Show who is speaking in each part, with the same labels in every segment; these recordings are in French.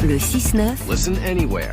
Speaker 1: Le 6-9
Speaker 2: Listen anywhere.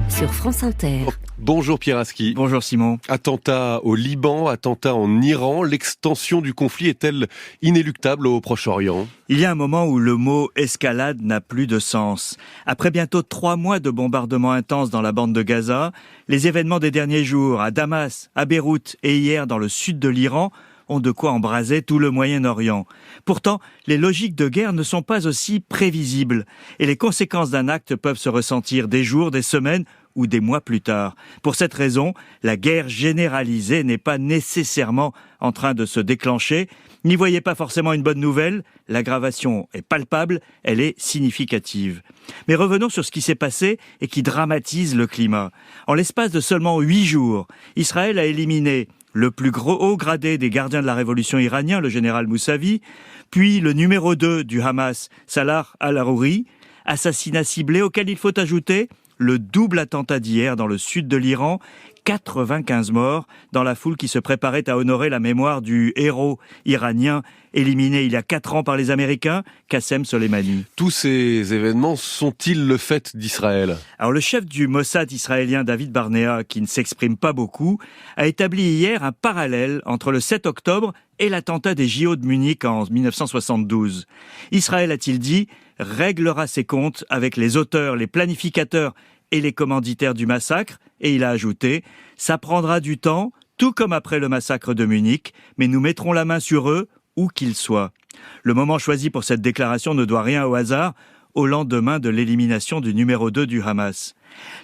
Speaker 1: sur France Inter.
Speaker 2: Bonjour Pierre Aski.
Speaker 3: Bonjour Simon.
Speaker 2: Attentat au Liban, attentat en Iran, l'extension du conflit est-elle inéluctable au Proche-Orient ?
Speaker 3: Il y a un moment où le mot escalade n'a plus de sens. Après bientôt 3 mois de bombardements intenses dans la bande de Gaza, les événements des derniers jours à Damas, à Beyrouth et hier dans le sud de l'Iran ont de quoi embraser tout le Moyen-Orient. Pourtant, les logiques de guerre ne sont pas aussi prévisibles et les conséquences d'un acte peuvent se ressentir des jours, des semaines ou des mois plus tard. Pour cette raison, la guerre généralisée n'est pas nécessairement en train de se déclencher. N'y voyez pas forcément une bonne nouvelle, l'aggravation est palpable, elle est significative. Mais revenons sur ce qui s'est passé et qui dramatise le climat. En l'espace de seulement 8 jours, Israël a éliminé le plus haut gradé des gardiens de la révolution iranien, le général Moussavi, puis le numéro 2 du Hamas, Salah al-Harouri, assassinat ciblé auquel il faut ajouter le double attentat d'hier dans le sud de l'Iran, 95 morts dans la foule qui se préparait à honorer la mémoire du héros iranien éliminé il y a 4 ans par les Américains, Qassem Soleimani.
Speaker 2: Tous ces événements sont-ils le fait d'Israël ?
Speaker 3: Alors le chef du Mossad israélien David Barnea, qui ne s'exprime pas beaucoup, a établi hier un parallèle entre le 7 octobre et l'attentat des JO de Munich en 1972. Israël, a-t-il dit, réglera ses comptes avec les auteurs, les planificateurs et les commanditaires du massacre, et il a ajouté « Ça prendra du temps, tout comme après le massacre de Munich, mais nous mettrons la main sur eux, où qu'ils soient. » Le moment choisi pour cette déclaration ne doit rien au hasard, au lendemain de l'élimination du numéro 2 du Hamas.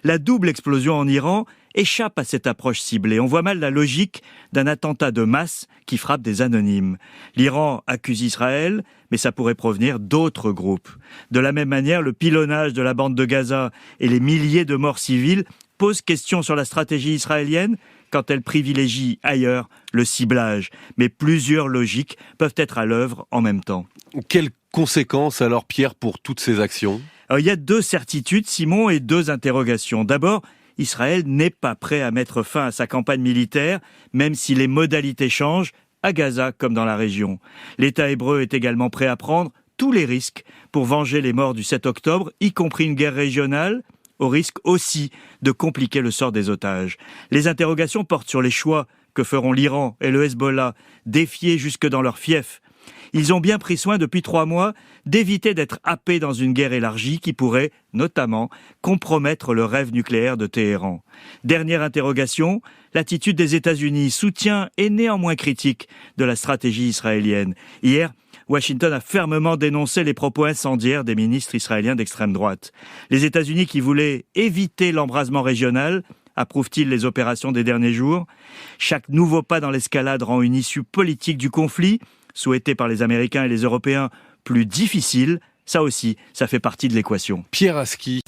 Speaker 3: La double explosion en Iran échappe à cette approche ciblée. On voit mal la logique d'un attentat de masse qui frappe des anonymes. L'Iran accuse Israël, mais ça pourrait provenir d'autres groupes. De la même manière, le pilonnage de la bande de Gaza et les milliers de morts civiles posent question sur la stratégie israélienne quand elle privilégie ailleurs le ciblage. Mais plusieurs logiques peuvent être à l'œuvre en même temps.
Speaker 2: Quelles conséquences alors, Pierre, pour toutes ces actions ?
Speaker 3: Alors, il y a 2 certitudes, Simon, et 2 interrogations. D'abord, Israël n'est pas prêt à mettre fin à sa campagne militaire, même si les modalités changent, à Gaza comme dans la région. L'État hébreu est également prêt à prendre tous les risques pour venger les morts du 7 octobre, y compris une guerre régionale, au risque aussi de compliquer le sort des otages. Les interrogations portent sur les choix que feront l'Iran et le Hezbollah, défiés jusque dans leur fief. Ils ont bien pris soin depuis 3 mois d'éviter d'être happés dans une guerre élargie qui pourrait, notamment, compromettre le rêve nucléaire de Téhéran. Dernière interrogation, l'attitude des États-Unis, soutien et néanmoins critique de la stratégie israélienne. Hier, Washington a fermement dénoncé les propos incendiaires des ministres israéliens d'extrême droite. Les États-Unis qui voulaient éviter l'embrasement régional, approuvent-ils les opérations des derniers jours ? Chaque nouveau pas dans l'escalade rend une issue politique du conflit, souhaitée par les Américains et les Européens, plus difficile. Ça aussi, ça fait partie de l'équation.
Speaker 2: Pierre Aski.